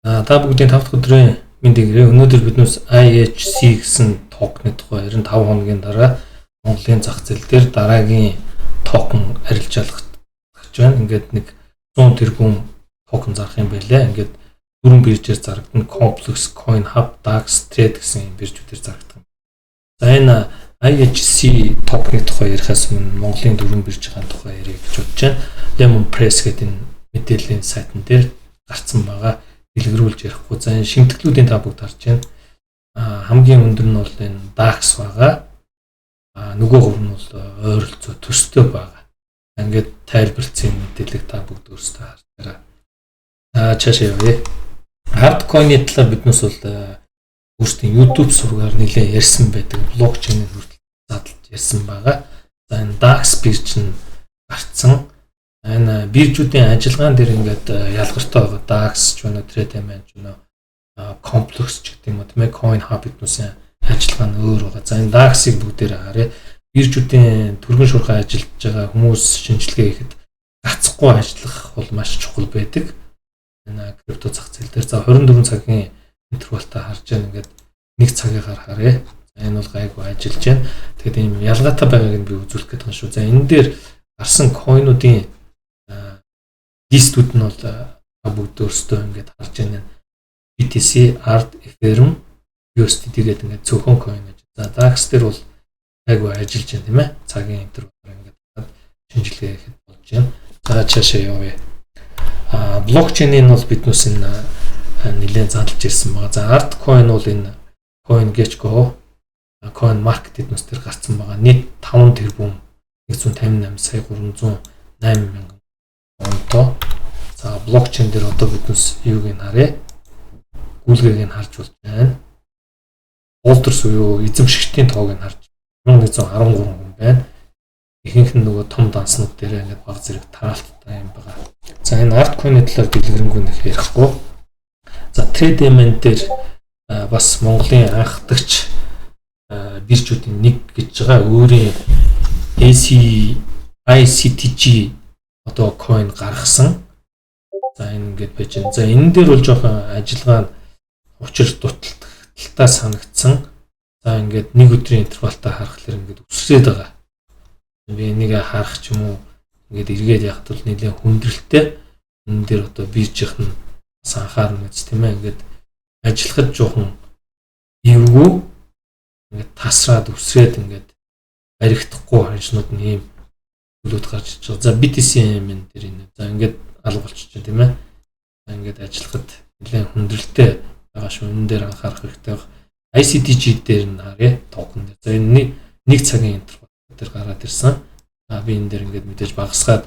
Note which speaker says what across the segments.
Speaker 1: Та бүгдийн 5 дахь өдрийн мэндийг өнөөдөр биднээс IHC гэсэн токны тухай 95 хоногийн дараа Монголын зах зээл дээр дараагийн токен арилжаалах гэж байна. Ингээд нэг 100 тэрбум токен зарах юм байлаа. Ингээд дөрвөн биржээр зарагдана. Complex, Coin Hub, DAX, Trade гэсэн биржүүдээр зарагдана. За энэ IHC токны тухай ярихаас өмнө Монголын дөрвөн биржийн тухай ярих гэж бодож байна. Lemon Press гэдэг энэ мэдээллийн сайтн дээр гарцсан байгаа. Дэлгэрүүлж ярихгүй. За энэ шимтгэлүүдийн та бүгд харж байна. Хамгийн өндөр нь бол энэ DAX байгаа. Нөгөө гур нь бол ойролцоо төстэй байгаа. Ингээд тайлбарлсан мэдээллийг та бүгд өөрсдөө харж байгаа. Цаашаа явъя. Hardcoin-ы талаар биднээс бол өөрсдийн YouTube сургаар нэлээд ярьсан байдаг. Блокчейнээр хүртэл задлж ярьсан байгаа. За энэ DAX бирж нь гарцсан. Энэ биржүүдийн ажиллагаан дээр ингээд ялгартай байгаа. DAX ч байна, TradeMan ч байна, Complex ч гэдэг юм уу, тийм ээ, Coin Hub гэднүүсийн ажиллагаа нь өөр байгаа. За энэ DAX-ыг бүгдээр харъя. Биржүүдийн түргэн шуурхай ажиллаж байгаа хүмүүс шинжилгээ хийхэд гацхгүй ажиллах бол маш чухал байдаг. Энэ крипто зах зээл дээр за 24 цагийн интервалтай харж байгаа ингээд нэг цагаар харъя. За энэ бол гайгүй ажиллаж байна. Тэгэхээр ийм ялгаатай байгааг нь би үзүүлэх гэдэг юм шүү. За энэ дээр гарсан койнуудын листүүд нь бол бүгд өөрсдөө ингээд харж байна. BTC, ARD, Ethereum, USDT гэдэг ингээд цөөхөн койн гэж. За DAX дээр бол айгүй ажиллаж байна тийм ээ. Цагийн интервалаар ингээд шинжилгээ хийхэд болж байна. За цаашаа явъя. Блокчейн нь бол биднээс энэ нэлээд задлж ирсэн байгаа. За ARD coin бол энэ CoinGecko, Coin Market эднээс төр гарсан байгаа. Нийт 5 тэрбум 158 сая 308 мянган онтой. За блокчейн дээр одоо биднээс юуг нь харъя. Гүйлгээг нь харж болж байна. Болдерс буюу эзэмшигчдийн тоог нь харж 1113 хүн байна. Ихэнх нь нөгөө том данснууд дээр ингээд баг зэрэг тараалттай юм байгаа. За энэ ARD coin-ы талаар дэлгэрэнгүй нэг ярихгүй. За TradeMan дээр бас Монголын анхдагч биржүүдийн нэг гэж байгаа өөрийн ICTG одоо coin гаргасан. За энэ ингээд байж байна. За энэ дээр бол жоохон ажиллагаа нь учир дуталттай санагдсан. За ингээд нэг өдрийн интервалтай харахаар ингээд өсрээд байгаа. Би энийг харах ч юм уу ингээд эргээд явахд бол нэлээд хүндрэлтэй. Энэ дээр одоо биржийнх нь анхаарна гэж тийм ээ. Ингээд ажиллахад жоохон эвгүй ингээд тасраад өсрээд ингээд баригдахгүй ханшнууд нь ийм зүйлүүд гарч иж байгаа. За BTC-ийн дээр энэ. За ингээд алга болчихж байна тийм ээ. За ингээд ажиллахад нэлээд хүндрэлтэй байгаа шүү. Энэ дээр анхаарах хэрэгтэй байна. ICTG дээр нь харъя токен дээр. За энэ нэг цагийн интервал дээр гараад ирсэн. Би энэ дээр ингээд мэдээж багасгаад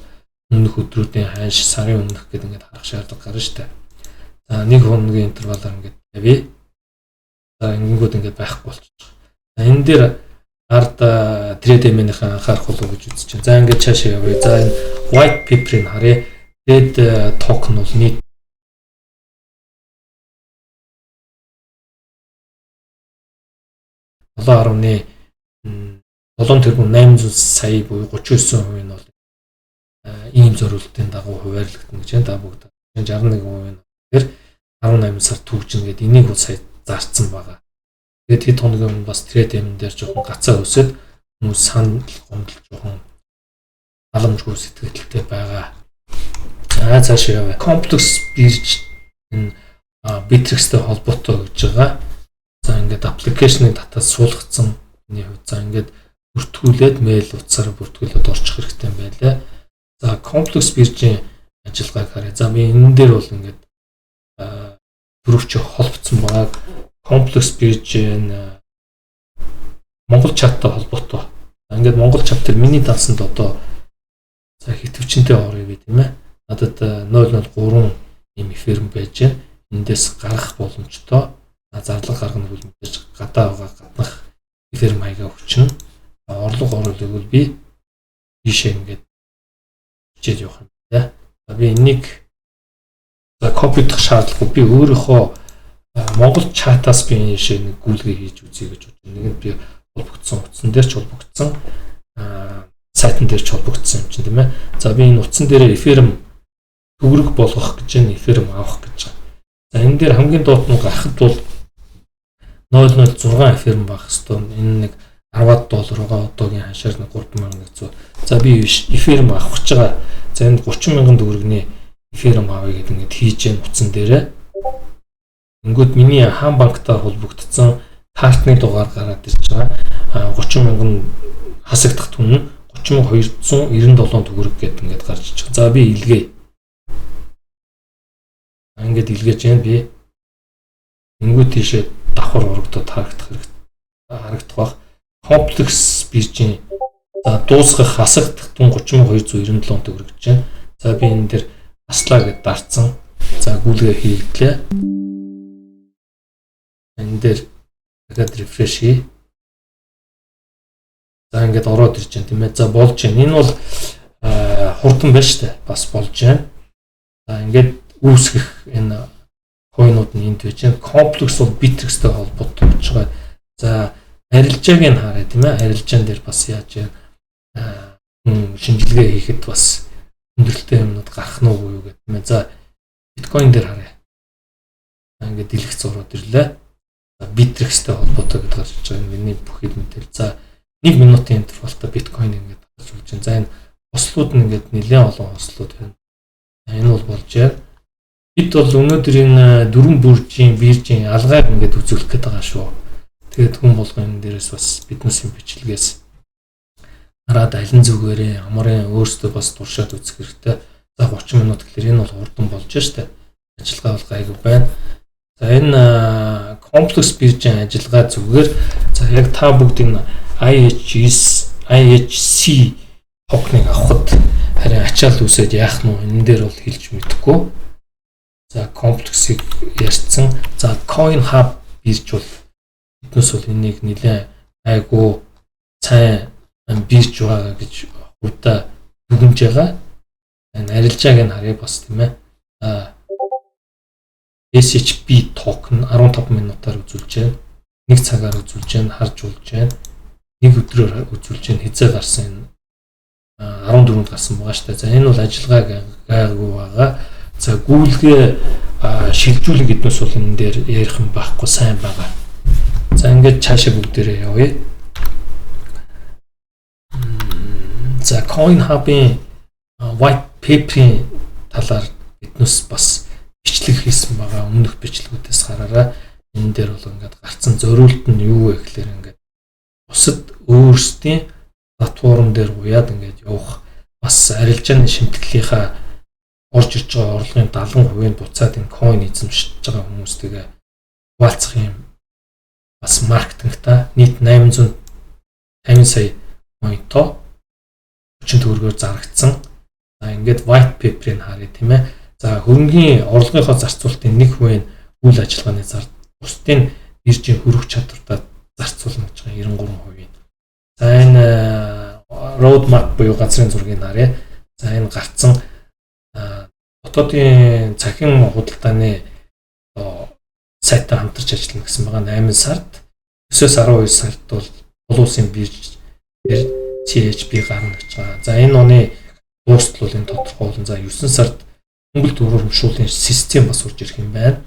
Speaker 1: өмнөх өдрүүдийн ханш сарын өмнөх гэдэг ингээд харах шаардлага гарна шүү дээ. За нэг хоногийн интервалаар ингээд тавья. За ингэнгүүт ингээд байхгүй болчихж байгаа. За энэ дээр ARD TradeMan-ийн анхаарах болов гэж үзэж байна. За ингээд цаашаа явъя. За энэ white paper-ыг харъя. Trade token бол нийт 7 тэрбум 800 сая буюу 39% нь бол ийм зорилтын дагуу хуваарлагдана гэж байна. Та бүгд 61% нь тэр 18 сар төгжинэ гэдэг энийг бол сая зарцсан байгаа. Тэгээд хэд хоногийн өмнө бас TradeMan дээр жоохон гацаа өсөд хүмүүс санал гомдол жоохон халамжгүй сэтгэлтэй байгаа. За цаашаа яваа. Complex бирж энэ Bittrex-тэй холбоотой гэж байгаа. За ингээд аппликейшнийг татаад суулгацсан энэ хувьд за ингээд бүртгүүлээд мэйл утсаараа бүртгүүлээд орчих хэрэгтэй юм байлаа. За Complex биржийн ажиллагааг харъя. За би энэ дээр бол ингээд дөрөвч холбогдсон байгаа. Complex бирж энэ Монгол чаттай холбоотой. Ингээд Монгол чат дээр миний дансанд одоо за хитвчнтэй орё би тийм ээ. Надад 003 ийм ферм байж байна. Эндээс гарах боломжтой. Зарлага гаргах нь мэдээж гадаа байгаа гаднах ферм хаягаа хүчнэ. Орлого оруулыг бол би ийшээ ингээд хичээж явах юм байна. Би энийг за копидох шаардлагагүй. Би өөрийнхөө Монгол чатаас би ийшээ нэг гүйлгээ хийж үзье гэж бодсон. Нэг нь би холбогдсон утсан дээр ч холбогдсон сайтн дээр ч холбогдсон юм чинь тийм ээ. За би энэ утсан дээр Ethereum төгрөг болгох гэж байна. Ethereum авах гэж байна. За энэ дээр хамгийн доод нь гарахад бол 0.06 эфирм байх хэвээр. Энэ нэг $10 байгаа одоогийн ханшаар нэг 3100. За би эфирм авах гэж байгаа. За энэ 30,000 төгрөгийн эфирм авъя гэдэг ингээд хийж гэн утсан дээрээ. Ингүүд миний хаан банктай холбогдсон картны дугаар гараад ирж байгаа. 30,000 хасагдах түн нь 30,297 төгрөг гэдэг ингээд гарч иж байгаа. За би илгээе. Ингээд илгээж जैन би ингүүд тийшээ давхар урагдаад харагдах байх. Комплекс биржийн за дуусгах хасагдах түн 30,297 төгрөг гэж байна. За би энэ дээр аслаа гэдээ дарцсан. За гүйлгээ хийлээ. Энэ дээр дахиад рефреш хий. За ингээд ороод ирж байна тийм ээ. За болж байна. Энэ бол хурдан байна шүү дээ. Бас болж байна. За ингээд үүсгэх энэ койнууд нь энд байж байна. Комплекс бол Bittrex-тэй холбоотой болж байгаа. За арилжааг нь харъя тийм ээ. Арилжаан дээр бас яаж шинжилгээ хийхэд бас өндөрлөлттэй юмнууд гарах нь уу юу гэх юм. За биткойн дээр харъя. Ингээд дэлгэц ороод ирлээ. За Bittrex-тэй холбоотой гэдээ гарч байгаа юм. Миний бүхэл мэдээлэл. За 1 минутын интервалтай биткойн ингээд гарч болж байна. За энэ хослууд нь ингээд нэлээд олон хослууд байна. Энэ бол болж байна. Бид бол өнөөдөр энэ дөрвөн бүржийн биржийн алгааг ингээд үзүүлэх гээд байгаа шүү. Тэгээд хүн болгоо энэ дээрээс бас биднээс бичлэгээс хараад алин зүгээрээ амарын өөрсдөө бас туршаад үзэх хэрэгтэй. За 30 минут гэхэлэр энэ бол хурдан болж штэ. Ажиллагаа бол гайгүй байна. За энэ комплекс биржийн ажиллагаа зүгээр. За яг та бүгд энэ IHC токеныг авахд харин ачаал үсээд яах нь энэ дээр бол хэлж мэдэхгүй. За комплексыг ярьсан. За CoinHub бирж бол биднээс бол энийг нэлээд айгуу сайн бирж байгаа гэж хувьдаа дүгнж байгаа. Энэ арилжааг нь харъя бас тийм ээ. SHB токен 15 минутаар үзүүлж байна. 1 цагаар үзүүлж байна, харж болж байна. 1 өдрөөр үзүүлж байна. Хизээ гарсан энэ 14-нд гарсан байгаа шүү дээ. За энэ бол ажиллагаа гайгүй байгаа. За гүйлгээ шилжүүлэх гэднээс бол энэ дээр ярих юм байхгүй сайн байгаа. За ингээд цаашаа бүгдээрээ явъя. За CoinHub-ийн white paper-ийн талаар биднээс бас бичлэг хийсэн байгаа. Өмнөх бичлэгүүдээс хараараа энэ дээр бол ингээд гарцсан зориулт нь юу вэ гэхээр ингээд бусад өөрсдийн платформ дээр уяад ингээд явах бас арилжааны шимтгэлийнхаа орж ирж байгаа орлогын 70% буцаад энэ coin эзэмшиж байгаа хүмүүстэйгээ хуваалцах юм бас маркетингта нийт 850 сая coin-то 40 төгрөгөөр зарагдсан. За ингээд white paper-ыг харъя тийм ээ. За хөрөнгөний орлогынхоо зарцуулалтын 1% үйл ажиллагааны зард бусдын биржийн хөрөх чадвартаа зарцуулна гэж байгаа 93%. За энэ roadmap буюу газрын зургийг харъя. За энэ гарцсан дотоодын цахим худалдааны сайтаа хамтарч ажиллана гэсэн байгаа 8 сард 9-12 сард бол улсын бирж CHB гарна гэж байгаа. За энэ оны дуустал бол энэ тодорхойлон. За 9 сард хөнгөлт урамшууллын систем бас урж ирэх юм байна.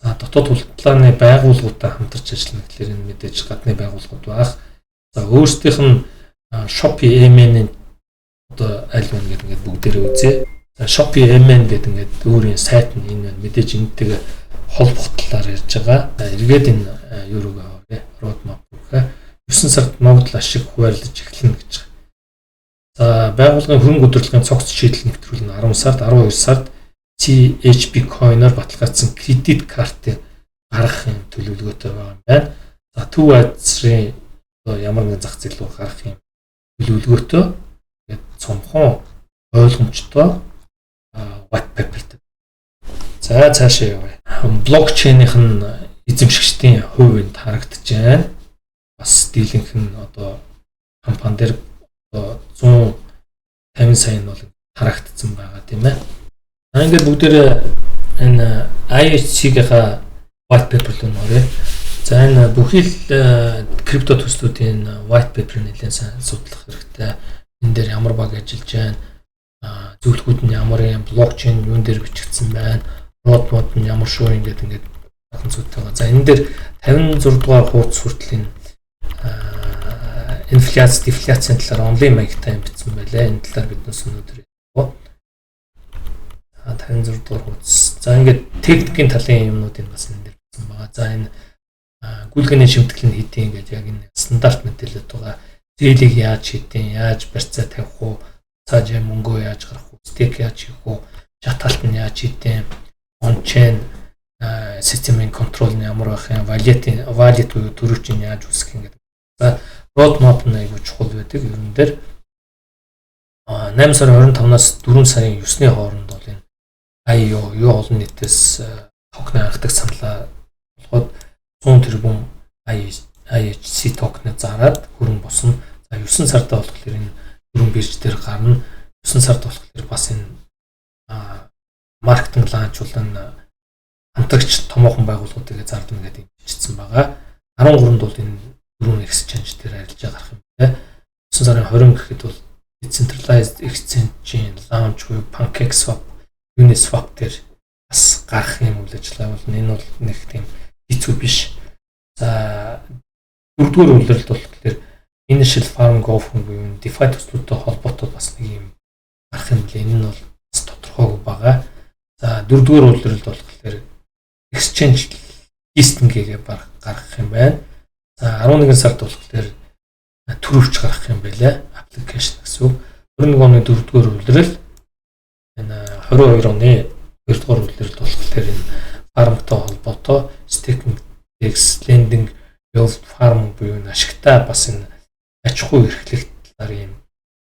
Speaker 1: За дотоод худалдааны байгууллагуудтай хамтарч ажиллана гэхлээр энэ мэдээж гадны байгууллагууд байх. За өөрсдийнх нь Shopee MN-ийн одоо аль вэ гэдэг бүгдээрээ үзье. За Shopee MN гэдэг ингээд өөрийн сайт нь энэ байна. Мэдээж энэтэйгээ холбох талаар ярьж байгаа. Эргээд энэ юу руугаа roadmap руугаа 9 сард Монгол ашиг хуваарлаж эхэлнэ гэж байгаа. За байгууллагын хөрөнгө удирдлагын цогц шийдэл нэвтрүүлэн 10 сард 12 сард CHB coin-оор баталгаажсан кредит картыг гаргах юм төлөвлөгөөтэй байгаа юм байна. За төв азрын ямар нэгэн зах зээл рүү гаргах юм төлөвлөгөөтэй тэгээд цомхон ойлгомжтой white paper-тэй. За цаашаа явъя. Блокчейнийх нь эзэмшигчдийн хувьд харагдаж байна. Бас дийлэнх нь одоо компани дээр одоо 150 сая нь бол харагдсан байгаа тийм ээ. Ингээд бүгдээрээ энэ IHC-ийнхаа white paper руу нөрөө. За энэ бүхий л крипто төслүүдийн white paper-ыг нэлээд сайн судлах хэрэгтэй. Энэ дээр ямар баг ажиллаж байна, зөвлөгүүд нь ямар юм блокчейн юун дээр бичигдсэн байна, род мод нь ямар шүү ингээд гадна зүйтэй байгаа. За энэ дээр 56 дугаар хуудас хүртэл энэ инфляц, дефляцийн талаар онлайн маягтай бичсэн байлаа. Энэ талаар биднээс өнөөдөр ярих. 56 дугаар хуудас. За ингээд техникийн талын юмнуудыг бас энэ дээр бичсэн байгаа. За энэ гүйлгээний шимтгэл нь хийдیں۔ Ингээд яг энэ стандарт мэдээлэлд байгаа. Зээлийг яаж хийдیں, яаж барьцаа тавих уу, цааш мөнгөө яаж гаргах уу, стейк яаж хийх уу, шатгалт нь яаж хийдیں, on-chain системийн контрол нь ямар байх юм, wallet буюу төрөвч нь яаж үүсгэх юм гэдэг. За roadmap нь айгүй чухал байдаг. Ерөн дээр 8 сарын 25-наас 4 сарын 9-ний хооронд бол энэ IEO юу олон нийтээс токен анхдаг саналаа болгоод 100 тэрбум IHC токеныг зараад хөрөнгө босно. За 9 сарда болохоор энэ хөрөнгө бирж дээр гарна. 9 сард болохоор бас энэ маркетинг ланчуулан хамтрагч томоохон байгууллагуудыг зардна гэдэг юм бичсэн байгаа. 13-нд бол энэ дөрвөн exchange дээр арилжаа гарах юм байна. 9 сарын 20 гэхэд бол decentralized exchange-ийн launch буюу PancakeSwap, Uniswap дээр бас гарах юм үйл ажиллагаа бол энэ бол нэг тийм хэцүү биш. За дөрөвдүгээр үйлрэлт болохоор initial farm go-fund буюу DeFi төслүүдтэй холбоотой бас нэг юм гарах юм байна. Энэ нь бол бас тодорхойгүй байгаа. За дөрөвдүгээр үйлрэлт болохоор exchange listing-гээ гаргах юм байна. За 11 сард болохоор төрөвч гарах юм байлаа. Application гэсэн үг. 21 оны 4-р үйлрэл энэ 22 оны 2-р үйлрэлд болохоор энэ фармтай холбоотой staking, lending, yield farm буюу ашигтай бас энэ аж ахуй эрхлэх талаар юм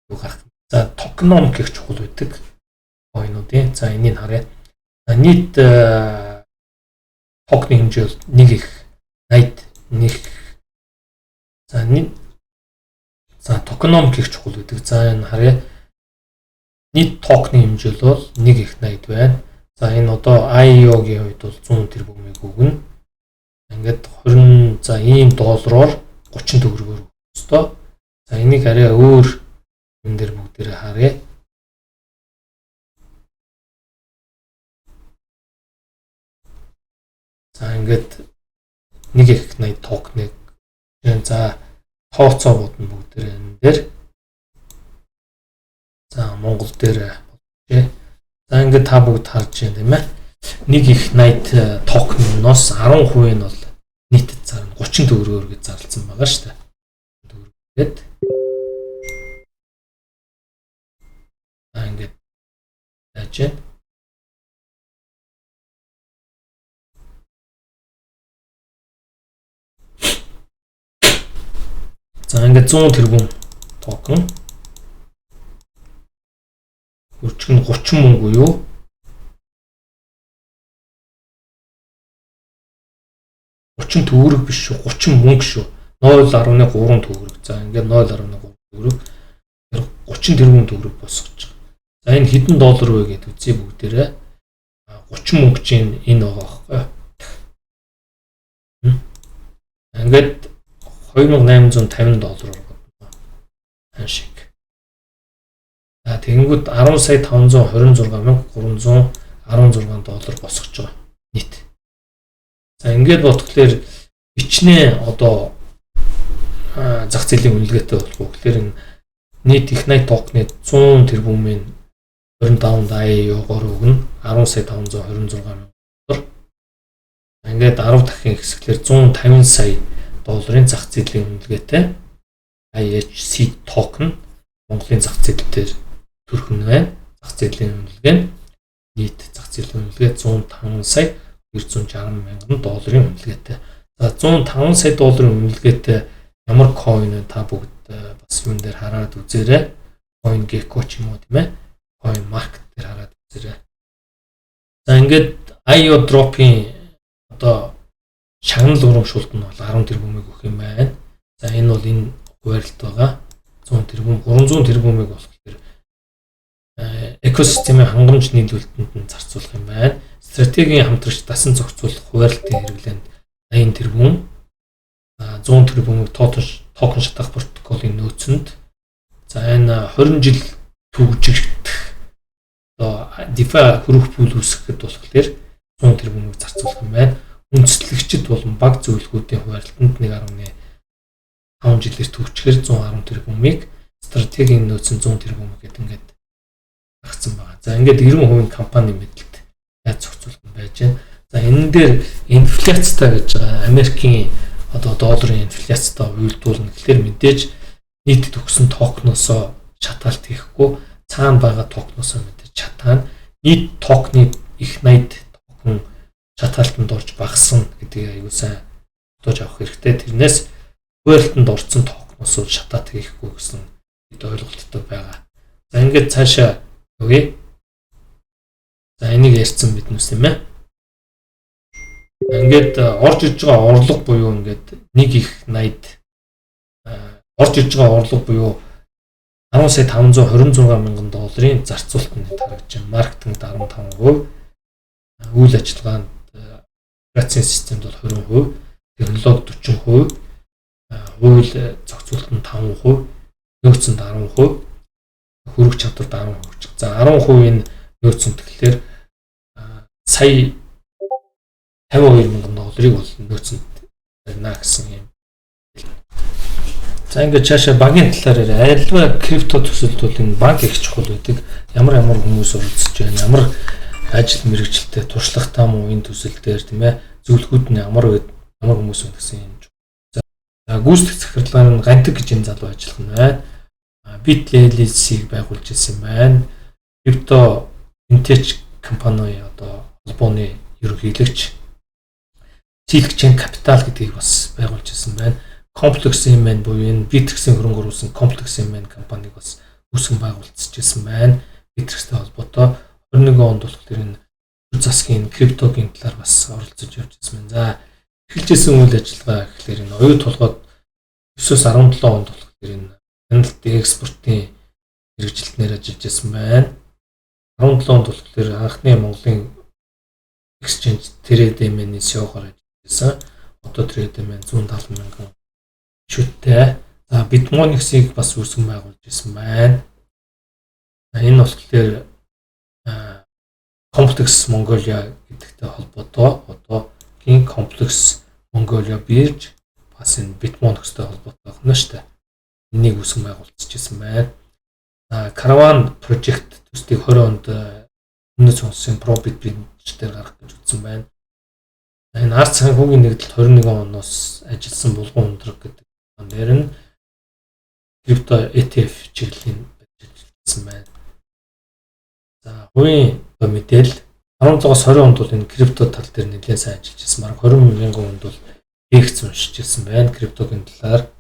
Speaker 1: юу гарах. За tokenomic гэх чухал байдаг coin-уудын. За энийг харъя. Нийт токны хэмжээ бол 1 их 81. За tokenomic гэх чухал байдаг. За энэ харъя. Нийт токны хэмжээ бол 1 их 80 байна. За энэ одоо IEO-гийн хувьд бол 100 тэрбумыг өгнө. Ингээд 20 за ийм доллараар 30 төгрөгөөр өстой. За энийг арай өөр юм дээр бүгдээрээ харъя. За ингээд 1 их 80 токныг за тооцоогууд нь бүгдээрээ энэ дээр. За Монгол дээр болжээ. За ингээд та бүгд харж байна тийм ээ. 1 их 80 токеноос 10% нь бол нийтэд зарна 30 төгрөгөөр гэж зарласан байгаа шүү дээ. Төгрөгээд. За ингээд яаж вэ? За ингээд 100 тэрбум токен өрчгөн 30 мөнгө юу? 30 төгрөг биш шүү, 30 мөнгө шүү. 0.3 төгрөг. За ингээд 0.3 төгрөг 30 тэрбум төгрөг босгож байгаа. За энэ хэдэн доллар вэ гэдэг үзье бүгдээрээ. 30 мөнгө чинь энэ байгаа байхгүй. Ингээд 2850 доллар байна. Хан шиг. За тэгэнгүүт 10 сая 526,316 доллар босгож байгаа нийт. За ингээд бодглохлоор ичнээ одоо зах зээлийн үнэлгээтэй болох. Тэгэхээр энэ нийт их 80 токны 100 тэрбумын 25-нд IEO-гоор өгнө 10 сая 526 мянган доллар. Ингээд 10 дахин хэсгээр 150 сая долларын зах зээлийн үнэлгээтэй IHC токен Монголын зах зээл дээр төрөх нь байна. Зах зээлийн үнэлгээ нь нийт зах зээлийн үнэлгээ 105 сая 260 мянган долларын үнэлгээтэй. За 105 сая долларын үнэлгээтэй ямар coin вэ та бүгд бас юун дээр хараад үзээрэй. CoinGecko ч юм уу тийм ээ. Coin market дээр хараад үзээрэй. За ингээд IO drop-ийн одоо шагнал урамшуулт нь бол 10 тэрбумыг өгөх юм байна. За энэ бол энэ хуваарлт байгаа. 100 тэрбум 300 тэрбумыг болохоор экосистемийн хангамж нийлүүлэлтэнд нь зарцуулах юм байна. Стратегийн хамтрагч дасан зохицуулах хуваарлтын хэрэглээнд 80 тэрбум 100 тэрбумыг токен шатах протоколын нөөцөнд за энэ 20 жил төгжигдэх одоо DeFi хөрөх бүл үүсгэхэд болохоор 100 тэрбумыг зарцуулах юм байна. Үндэслэгчид болон баг зөвлөгүүдийн хуваарлтанд 1.5 жилээр төвчгөр 110 тэрбумыг, стратегийн нөөц нь 100 тэрбум гэдэг ингээд гаргасан байгаа. За ингээд 90% компани мэдлэлд яаж зохицуулах нь байж байна. За энэ дээр инфляцтай гэж байгаа Америкийн одоо долларын инфляцтай уйлдуулна гэхэлэр мэдээж нийт төгсөн токеносоо шатаалт хийхгүй цаана байгаа токеносоо мэдээж шатаана. Нийт токны их 80 токен шатаалтанд орж багасна гэдгийг аюул сайн бодож авах хэрэгтэй. Тэрнээс хуваарлтанд орсон токеносоо шатаат хийхгүй гэсэн ойлголттой байгаа. За ингээд цаашаа явъя. За энийг ярьсан биднээс юм ээ. Ингээд орж иж байгаа орлого буюу ингээд 1 их 80 орж иж байгаа орлого буюу 10 сая 526 мянган долларын зарцуулалтанд тарагдж байна. Маркетингд 15%, үйл ажиллагаанд операцийн системд бол 20%, технологид 40%, хууль зохицуулалтанд 5%, нөөцөнд 10%, хөрөг чадварт 10%. За 10% энэ нөөцөнд тэгэхээр сая 52 мянган долларыг бол нөөцөнд барина гэсэн юм. За ингээд цаашаа багийн талаар альва крипто төсөлд бол энэ банк их чухал байдаг. Ямар хүмүүс оролцож байна, ямар ажил мэргэжилтэд туршлагатай муу энэ төсөл дээр тийм ээ зөвлөгүүд нь ямар хүмүүс вэ гэсэн юм. За гүйцэтгэх захирлаар нь Гантик гэж энэ залуу ажиллах нь байна. BitLLC-г байгуулж ирсэн юм байна. Крипто финтеч компани одоо холбооны ерөнхийлөгч Silicon Capital гэдгийг бас байгуулж ирсэн байна. Комплекс MN буюу энэ Bittrex-ийн хөрөнгө оруулсан комплекс MN компаниг бас үүсгэн байгуулж ирсэн байна. Bittrex-тэй холбоотой 21 онд болохоор энэ засгийн криптогийн талаар бас оролцож явж ирсэн байна. За эхэлжсэн үйл ажиллагаа гэхэлэр энэ оюу толгойд 9-17 онд болохоор энэ хяналтын экспортын хэрэгжилтнээр ажиллаж ирсэн байна. 17 онд болохоор анхны Монголын exchange TradeMN-ийн CEO-гоор ажиллаж ирсэн. Одоо TradeMN 170 мянган шүттэй. За Bitmonex-ийг бас үүсгэн байгуулж ирсэн байна. Энэ болохоор Complex Mongolia гэдэгтэй холбоотой одоогийн Complex Mongolia бирж бас энэ Bitmonex-тэй холбоотой байна шүү дээ. Энийг үүсгэн байгуулж ирсэн байна. Caravan Project төслийг 20 онд өмнөд сонсын Probit бирж дээр гаргах гэж үзсэн байна. Энэ арт санхүүгийн нэгдэлт 21 оноос ажилласан булган ундраг гэдэг дээр нь крипто ETF чиглэлийн ажилласан байна. За хувийн мэдээлэл 17-оос 20 онд бол энэ крипто тал дээр нэлээд сайн ажиллаж ирсэн. Бараг 20 мянган хүнд бол лекц уншиж ирсэн байна. Криптогийн талаар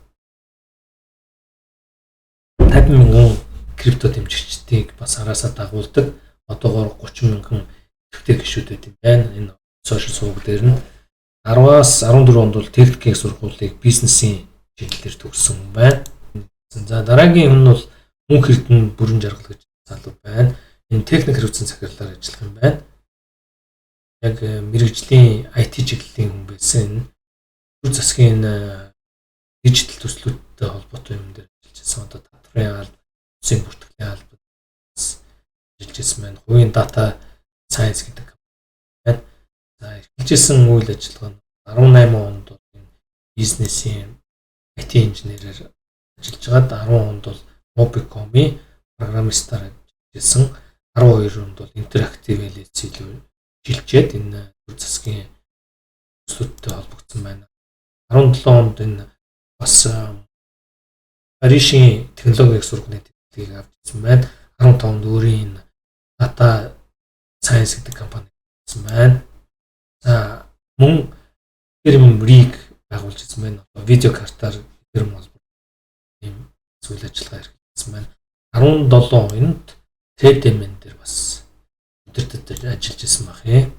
Speaker 1: 50 мянган крипто дэмжигчдийг бас араасаа дагуулдаг. Одоогоор 30 мянган ихтэй гишүүд байт юм байна. Энэ сошиал суваг дээр нь 10-аас 14 онд бол техникийн сургуулийг бизнесийн чиглэлээр төгссөн байна. За дараагийн хүн бол мөнх эрдэнэ бүрэн жаргал гэж залуу байна. Энэ техник хэрэгцээ захирлаар ажиллах юм байна. Яг мэрэгжлийн IT чиглэлийн хүн байсан. Төр засгийн дижитал төслүүдтэй холбоотой юм дээр ажиллаж байсан. Одоо татврын алба, үсгийн бүртгэлийн алба ажиллаж байсан байна. Хувийн data science гэдэг байна. За эхэлжсэн үйл ажиллагаа нь 18 онд бол бизнесийн IT инженерээр ажиллаж байгаад 10 онд бол Mobicom-ийн программистаар ажилласан. 12 онд бол Interactive LLC-ийг шилжээд энэ төр засгийн төслүүдтэй холбогдсон байна. 17 онд энэ бас Паришийн технологийн сургуулийн тэтгэлгийг авч ирсэн байна. 15 онд өөрийн энэ Data Science гэдэг компани гэсэн байна. За мөн Termrig байгуулж ирсэн байна. Видео картаар Term холбоо ийм зүйл ажиллагаа эрхэлсэн байна. 17 онд TradeMN дээр бас өдөртөд ажиллаж ирсэн баг юм.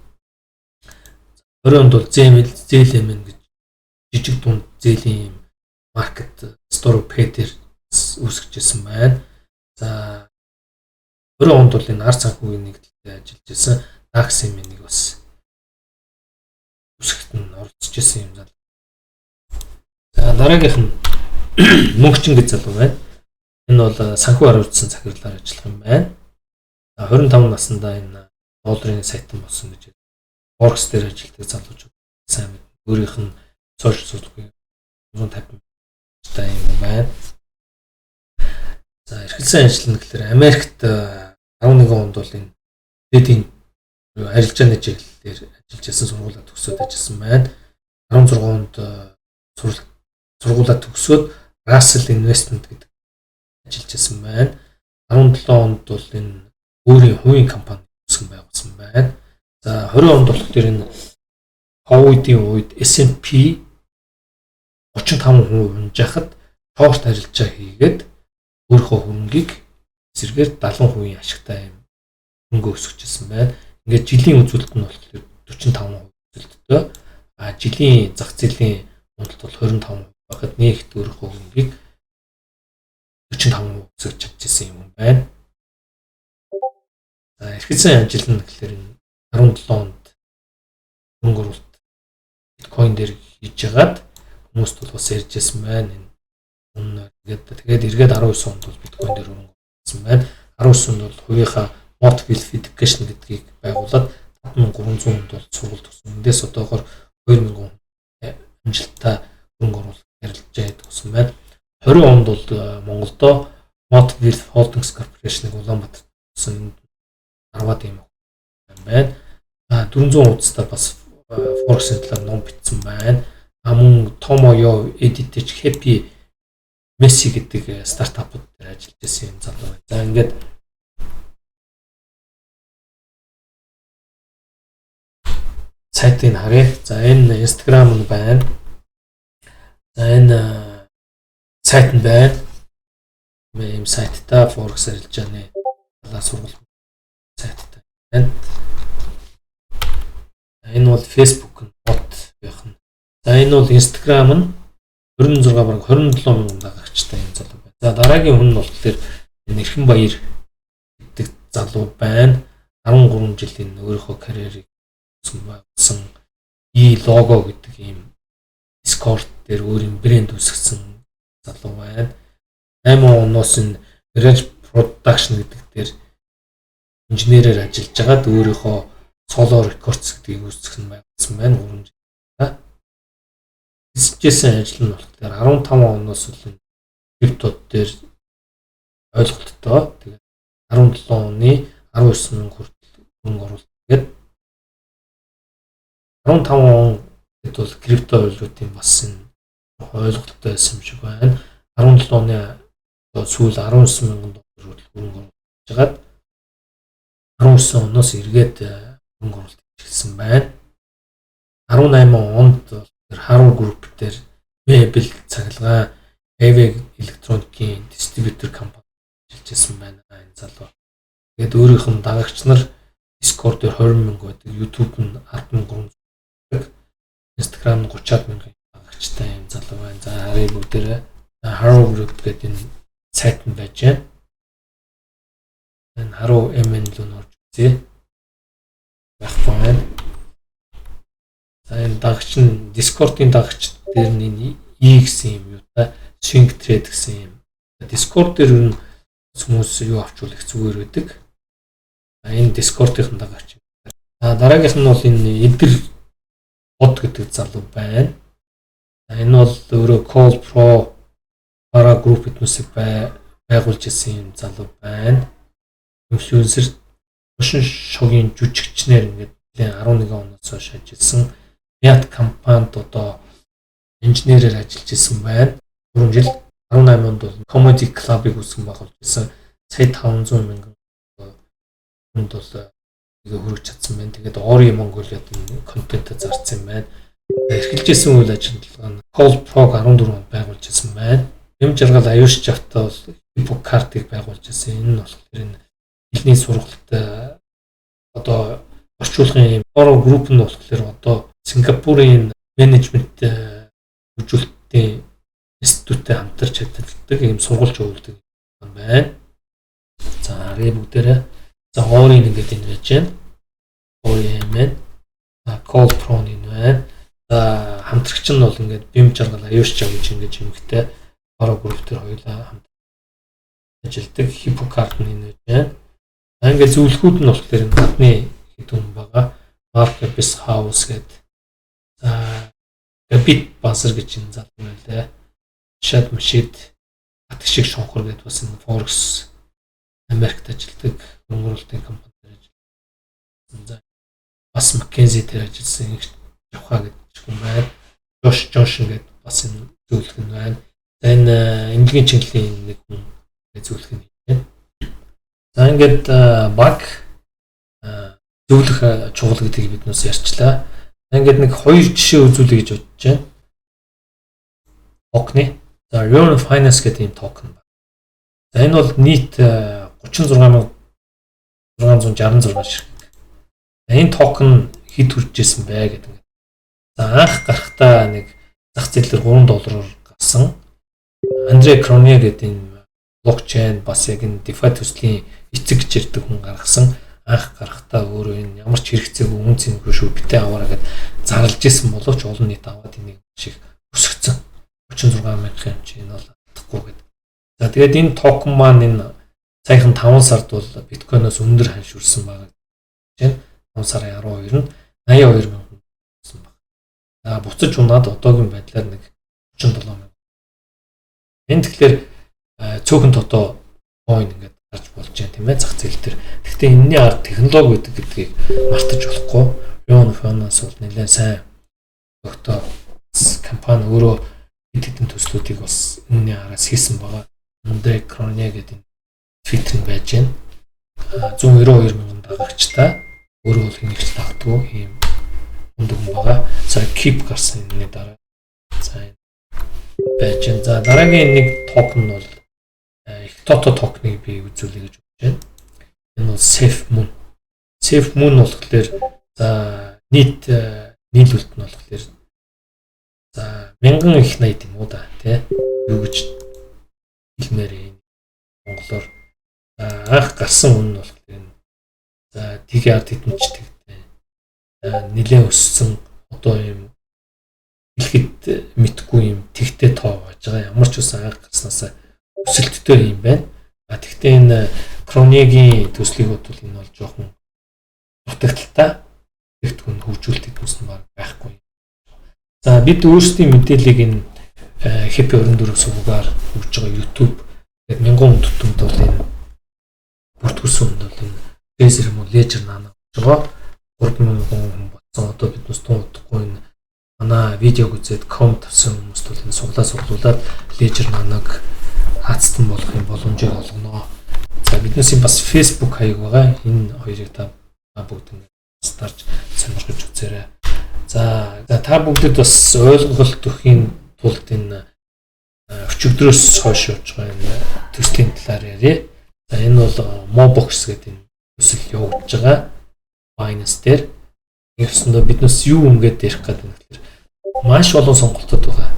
Speaker 1: 20 онд бол ZLMN гэж жижиг дунд зээлийн маркет store page-ээр үүсгэж ирсэн байна. За 20 онд бол энэ арт санхүүгийн нэгдэлтэд ажиллаж ирсэн DAX-ыг бас үсэгт нь оролцож ирсэн юм зал. За дараагийнх нь мөнгөчин гэж залуу байна. Энэ бол санхүү хариуцсан захирлаар ажиллах юм байна. 25 наснда энэ долларын сайтан болсон гэж Forex дээр ажилладаг залуучууд сайн мэд. Өөрийнх нь сошиал судалгаа 150 та юм байна. За эрхэлсэн ажиллана гэхээр Америкт 11 онд бол энэ трейдинг арилжааны чиглэлээр ажиллаж байсан сургуулаа төгсөөд ажилласан байна. 16 онд сургуулаа төгсөөд Russell Investment гэдэг ажиллаж байсан байна. 17 онд бол энэ өөрийн хувийн компани үүсгэн байгуулсан байна. За 20 онд болохоор энэ ковидын үед S&P 35% унжаахад шорт арилжаа хийгээд өөрийнхөө хөрөнгийг эсрэгээр 70% ашигтай юм хөрөнгө өсгөжсэн байна. Ингээд жилийн үзүүлэлт нь болохоор 45% үзүүлэлттэй. Жилийн зах зээлийн уналт бол 25% байхад нэгт өөрийнхөө хөрөнгийг 45% өсгөж чадчихсан юм байна. За эрхэлсэн ажиллана гэхээр 17 онд хөрөнгө оруулалт биткойн дээр хийж ягаад хүмүүст бол бас ярьжсэн байна. Тэгээд эргээд 19 онд бол биткойн дээр хөрөнгө оруулсан байна. 19 онд бол хувийнхаа Motville Education гэдгийг байгуулад 5300 онд бол сургалт өгсөн. Эндээс одоогоор 2000 амжилттай хөрөнгө оруулалт ярилцж байсан байна. 20 онд бол Монголдо Motville Holdings Corporation-ыг Улаанбаатарт өгсөн 10-аад юм байна. 400 хуудастай бас Forex-ийн талаар ном бичсэн байна. Мөн Tomoyo Editech Happy Messi гэдэг стартапууд дээр ажиллаж байсан юм залуу байна. За ингээд сайтыг харъя. За энэ Instagram нь байна. За энэ сайт нь байна. Ийм сайттай Forex арилжааны талаар сургалт сайттай байна. Энэ бол Facebook нь бот байх нь. За энэ бол Instagram нь 26 бараг 27 мянган дагагчтай юм залуу байна. За дараагийн хүн нь болохоор энэ Эрхэн Баяр гэдэг залуу байна. 13 жилийн өөрийнхөө карьерийг үүсгэн лого гэдэг ийм Discord дээр өөрийн брэнд үүсгэсэн залуу байна. 8 оноос энэ Garage Production гэдэг дээр инженерээр ажиллаж байгаад өөрийнхөө Solo Records гэдгийг үүсгэсэн байсан байна 3 жил. Хийжсэн ажил нь болохоор 15 оноос үл криптод дээр ойлголттой. Тэгээд 17 оны 19 мянга хүртэл хөрөнгө оруулалт гэдэг 15 он хэд бол крипто валютын бас энэ ойлголттой байсан юм шиг байна. 17 оны сүүл 19 мянган доллар хүртэл хөрөнгө оруулалт хийгээд 19 оноос эргээд хөрөнгө оруулалт хийсэн байна. 18 онд Harrow Group дээр мебель цахилгаан AV электроникийн дистрибьютор компани ажиллажсэн байна энэ залуу. Тэгээд өөрийнх нь дагагч нар Discord дээр 20 мянга байдаг, YouTube нь 10,300 байдаг, Instagram нь 30-аад мянган дагагчтай юм залуу байна. За харъя бүгдээрээ Harrow Group гэдэг энэ сайт нь байж байна. Энэ Harrow MN руу орж үзье. Байхгүй байна. За энэ дагагч нь Discord-ийн дагагч дээр нь E гэсэн юм юу та Swing Trade гэсэн юм. Discord дээр хүмүүс юу авчвал их зүгээр байдаг. Энэ Discord-ийн дагагч. Дараагийнх нь бол энэ Эдгэр бод гэдэг залуу байна. Энэ бол өөрөө Call Pro Para Group гэднээс байгуулж ирсэн юм залуу байна. Инфлюенсер өшин шогийн жүжигчнэр ингээд 11 оноос хойш ажилласан. Яат компанид одоо инженерээр ажиллаж ирсэн байна. 3 жил 18 онд бол Comedy Club-ыг үүсгэн байгуулж ирсэн. Сая 500 мянган хүнд бол хөрөж чадсан байна. Тэгээд Ori Mongolia-д контент зарцсан байна. Эрхэлжсэн үйл ажиллагаа нь Call Pro 14 онд байгуулж ирсэн байна. Юм жаргал аюулш жавтаа бол Hippocard-ыг байгуулж ирсэн. Энэ нь болохоор энэ хэлний сургалт одоо орчуулгын Oro Group нь болохоор одоо Сингапурын менежмент хөгжүүлэлтийн институттэй хамтарч ажилладаг ийм сургалж өгүүлдэг юм байна. За харъя бүгдээрээ. За Ori ингээд энэ байж байна. Ori MN, Call Pro энэ байна. За хамтрагч нь бол ингээд бим жаргал аюулш жав гэж ингэж юмхтэй Oro Group төр хоёулаа хамт ажилладаг. Hippocard нь энэ байж байна. Ингээд зөвлөхүүд нь болохоор энэ гадны хэд хүн байгаа. Marketplace House гэдэг Bit Buzzer гэж энэ залуу байлаа. Шад машид атг шиг шонхор гэдэг бас энэ Forex Америкт ажилладаг хөнгөрөлтийн компанид ажилласан. За бас McKinsey дээр ажилласан их явхаа гэдэг хүн байна. Josh Johnson гэдэг бас энэ зөвлөх нь байна. За энэ эмнэлгийн чиглэлийн нэг хүн зөвлөх нь байна. За ингээд баг зөвлөх чухал гэдгийг бид нүс ярьчлаа. Ингээд нэг хоёр жишээ үзүүлэе гэж бодож байна. Токны. За Real Finance гэдэг юм токен байна. За энэ бол нийт 36666 ширхэг. Энэ токен хэд хүрч ирсэн бэ гэдэг. За анх гарахтаа нэг зах зээл дээр $3 гарсан. Андре Кроне гэдэг энэ блокчейн бас яг энэ DeFi төслийн эцэг гэж ярьдаг хүн гаргасан. Анх гарахтаа өөрөө энэ ямар ч хэрэгцээгүй үн цэнгүй шүү битээ аваараа гэд зарлж исэн боловч олон нийт аваад энийг шиг өсгцэн 36,000 юм чи энэ бол алдахгүй гэдэг. За тэгээд энэ токен маань энэ саяхан 5 сард бол биткойноос өндөр ханшуулсан байгаа. Жишээ нь 5 сарын 12 нь 82,000 гэсэн баг. За буцаж унаад одоогийн байдлаар нэг 37,000. Энэ тэгэхээр цөөхөн тото coin ингээд гарч болж байна тийм ээ зах зээл дээр. Гэхдээ энэний ард технологи гэдэг гэдгийг мартаж болохгүй. Real Finance бол нэлээд сайн тогтоо компани өөрөө хэд хэдэн төслүүдийг бас энэний араас хийсэн байгаа. Андре Кроне гэдэг Twitter-ын байж байна. 192,000 дагагчтай өөрөө бол хэнийгч тагтгүй ийм өндөр хүн байгаа. За Keep гарсан энэний дараа. За энэ байж байна. За дараагийн нэг токен бол Toto токеныг би үзүүлэе гэж бодож байна. Энэ бол Safe Moon. Safe Moon болохоор за нийт нийлүүлэлт нь болохоор за 1000 их 80 юм уу да тий юу гэж хэлмээр юм. Монголоор анх гарсан үн нь болохоор энэ за TGR тэтэнчтэй нэлээд өссөн одоо юм хэлэхэд мэдгүй юм тэгтэй тоо байж байгаа. Ямар ч үсэн анх гарснасаа өсөлттэй юм байна. Тэгвэл энэ Кронегийн төслийг бодвол энэ бол жоохон дутагдaltaй. Тэгтгүн хөгжүүлэлт төс нь байхгүй. За бид өөрсдийн мэдээллийг энэ Happy 24 сувгаар өгж байгаа YouTube тэгээд 1000 хүн тутамд бол энэ бүртгүүлсэн хүнд бол энэ Ledger юм уу Ledger наана гэж байгаа. 3000 хүн болсон. Одоо бид нүс туудахгүй энэ манай видеог үзээд коммент тавьсан хүмүүст бол энэ суглуулад Ledger наанаг хаацтан болох юм боломжийг олгоно. За биднээс бас Facebook хаяг байгаа. Энэ хоёрыг та бүгд ингэж тарж сонирхож үзээрэй. За та бүгдэд бас ойлголт өгөхийн тулд энэ өчигдрөөс хойш явж байгаа энэ төслийн талаар ярья. За энэ бол Mobox гэдэг энэ төсөл явагдаж байгаа. Binance дээр нэгсэндээ биднээс юу ингээд ярих гэдэг юм гэхээр маш олон сонголтууд байгаа.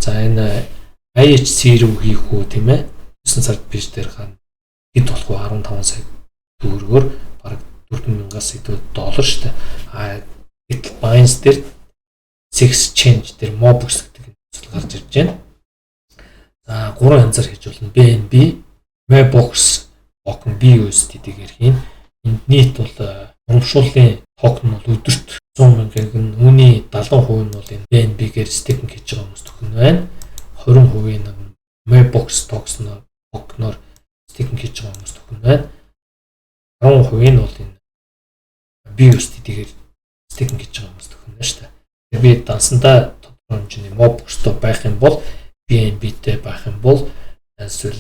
Speaker 1: За энэ IHC рүү хийх үү тийм ээ 9 сард бирж дээр гана хэд болох вэ 15 сая төгрөгөөр бараг 4,000-аас илүү доллар шүү дээ. Binance дээр Six Change дээр Mobox гэдэг төсөл гарч ирж байна. За 3 янзаар хийж болно. BNB, Mobox, токен BUSD-гээр хийн. Энд нийт бол урамшууллын токен бол өдөрт 100,000 нь үүний 70% нь бол энэ BNB-гээр стейкинг хийж байгаа хүмүүс төгөн байна. 20% нь Mobox токеноор стейкинг хийж байгаа хүмүүс төгөн байна. 10% нь бол энэ BUSD-гээр стейкинг хийж байгаа хүмүүс төгөн байна шүү дээ. Би дансандаа тодорхой хэмжээний Mobox-той байх юм бол BNB-тэй байх юм бол эсвэл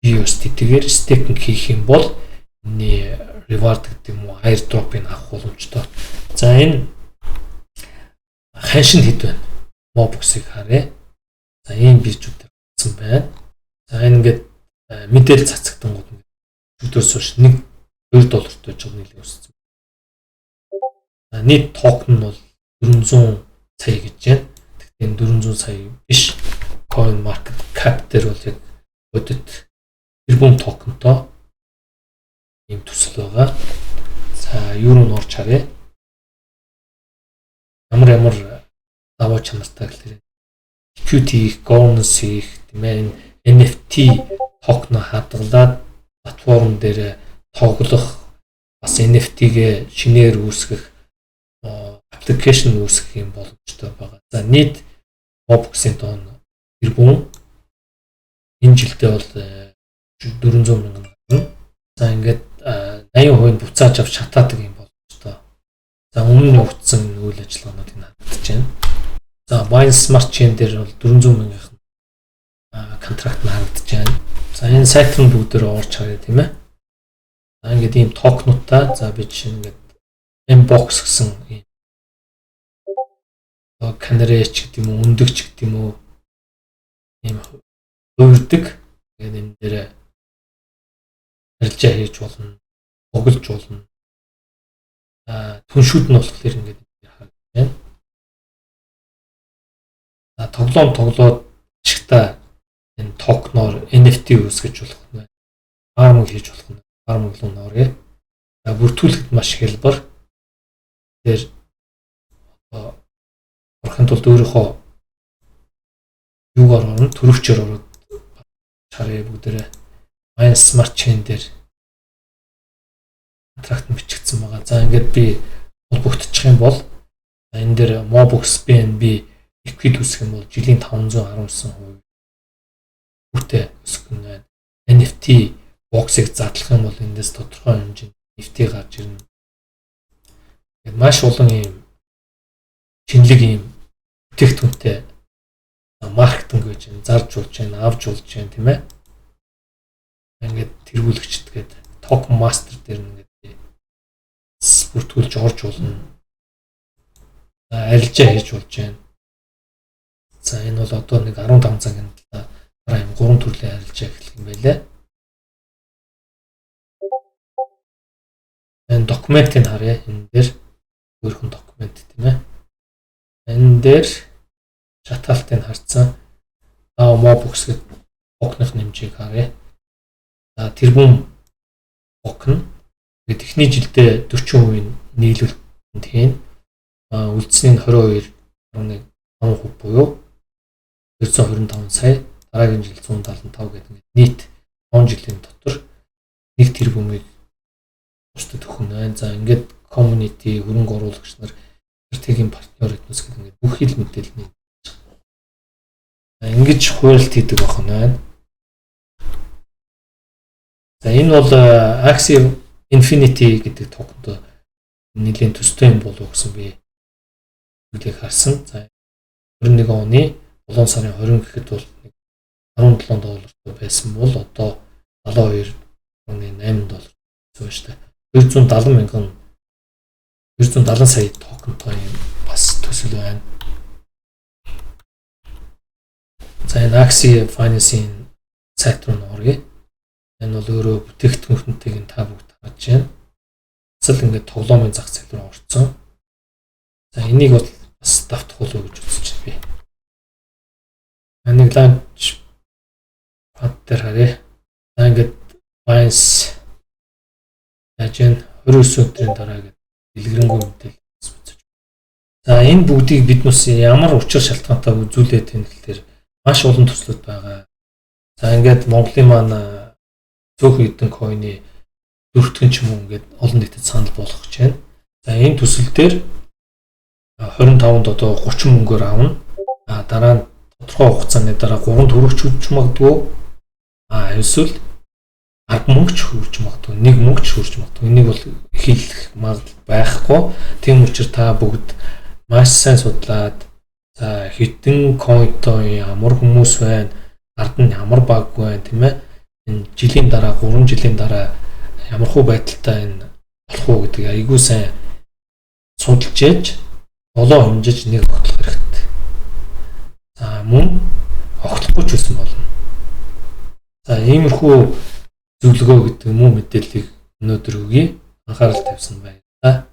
Speaker 1: BUSD-гээр стейкинг хийх юм бол энэ reward гэдэг юм уу airdrop-ыг авах боломжтой. За энэ ханшин хэд байна? Mobox-ыг харъя. За ийм биржүүд гарсан байна. За энэ ингээд мэдээлэл цацагдангууд өдөөс хойш $1 байж байгаа нэлээд өссөн. Нийт токен нь бол 400 сая гэж байна. Тэгэхээр энэ 400 сая биш. Coin market cap дээр бол яг өдөд тэрбум токентой ийм төсөл байгаа. За юу руу норж харъя. Ямар даваа чанартай гэхээр equity governance хийх тийм ээ NFT токен хадгалаад платформ дээр тоглох бас NFT-гээ шинээр үүсгэх application үүсгэх юм боломжтой байгаа. За нийт Mobbox-ийн тоон тэрбум энэ жилдээ бол 400 мянган гарна. За ингээд 80% нь буцааж авч шатаадаг юм боломжтой. За өмнө нь өгсөн үйл ажиллагаануудыг хадгалж байна. За Binance Smart Chain дээр бол 400 мянган контракт нь харагдаж байна. За энэ сайт руу бүгдээр орж харъя тийм ээ. За ингээд ийм токенуудаа за би жишээ ингээд Mbox гэсэн ийм Canary ч гэдэг юм уу, өндөгч гэдэг юм уу ийм хувирдаг. Тэгээд энэ дээр арилжаа хийж болно, боглож болно. Түншүүд нь болохоор ингээд харагдаж байна. Тоглоод чигта энэ токеноор NFT үүсгэж болох нь, farming хийж болох нь, farming руу нөрөө. Бүртгүүлэхэд маш хялбар. Тэр орохын тулд өөрийнхөө юугаар орно, төрөвчөөр ороод харъя бүгдээрээ Binance Smart Chain дээр контракт бичигдсэн байгаа. За ингээд би холбогдчих юм бол энэ дээр Mobbox BNB liquid үсэх юм бол жилийн 519% хүртэл өсөх нь байна. NFT box-ыг задлах юм бол эндээс тодорхой хэмжээнд NFT гарч ирнэ. Тэгээд маш олон ийм шинэлэг ийм бүтээгдэхүүнтэй маркетинг гэж зарж болж байна, авч болж байна тийм ээ. Ингээд тэргүүлэгчдгээд токен мастер дээр ингээд бүртгүүлж орж болно. Арилжаа хийж болж байна. За энэ бол одоо нэг 15 цагийн дараа юм 3 төрлийн арилжаа эхлэх юм байлаа. Энэ документыг харъя. Энэ дээр өөрхөн документ тийм ээ. Энэ дээр шатаалтыг харцсан. Mobbox гэдэг токеных нэмжийг харъя. За тэрбум токен тэгээд эхний жилдээ 40% нийлүүлэлт хийн. Үлдсэний 22.1% буюу 225 сая, дараагийн жил 175 гэдэг нийт 10 жилийн дотор 1 тэрбумыг бусдад өгөх нь байна. За ингээд community хөрөнгө оруулагч нар стратегийн партнер этнос гэдэг ингээд бүх хил мэдээлэл ингэж хуульт хийдэг байх нь байна. За энэ бол Axie Infinity гэдэг токенд нэлийн төстэй юм болов гэсэн би үгийг харсан. За 21 оны 7 сарын 20 гэхэд бол $17 байсан бол одоо $72.8 гэсэн шүү дээ. 270 сая токентой юм бас төсөл байна. За энэ Axie Finance-ийн сайт руу оръё. Энэ бол өөрөө бүтээгдэхүүнтэйг нь та бүгд харж байна. Цэцэл ингээд тоглоомын зах зээл рүү орсон. За энийг бол бас давтах болов уу гэж үзэж байна би. Энийг ланч пад дээр харъя. За ингээд Binance яаж 29 өдрийн дараа гэдэг дэлгэрэнгүй мэдээлэл үзэж. За энэ бүгдийг бид нүс ямар учир шалтгаантай үзүүлээд байна гэхээр маш олон төслүүд байгаа. За ингээд Монголын маань цөөхөн хэдэн койны дөрөвдгөн ч юм уу ингээд олон нийтэд санал болгож байна. За энэ төсөл дээр 25-нд одоо 30 мөнгөөр авна. Дараа нь тодорхой хугацааны дараа 3 төгрөгч хүрч магадгүй. Эсвэл 10 мөнгө ч хүрч магадгүй, 1 мөнгө ч хүрч магадгүй. Энийг бол хэлэх магадлал байхгүй. Тийм учраас та бүгд маш сайн судлаад за хэдэн койнтой ямар хүмүүс байна, ард нь ямар баг байна тийм ээ. Энэ жилийн дараа 3 жилийн дараа ямар хөө байдалтай энэ болох уу гэдгийг айгүй сайн судалж ээж болоо хэмжиж нэг огтлох хэрэгтэй. За мөн огтлохгүй ч байсан болно. За иймэрхүү зөвлөгөө гэдэг юм уу мэдээллийг өнөөдөр өгье. Анхаарал тавьсан байна.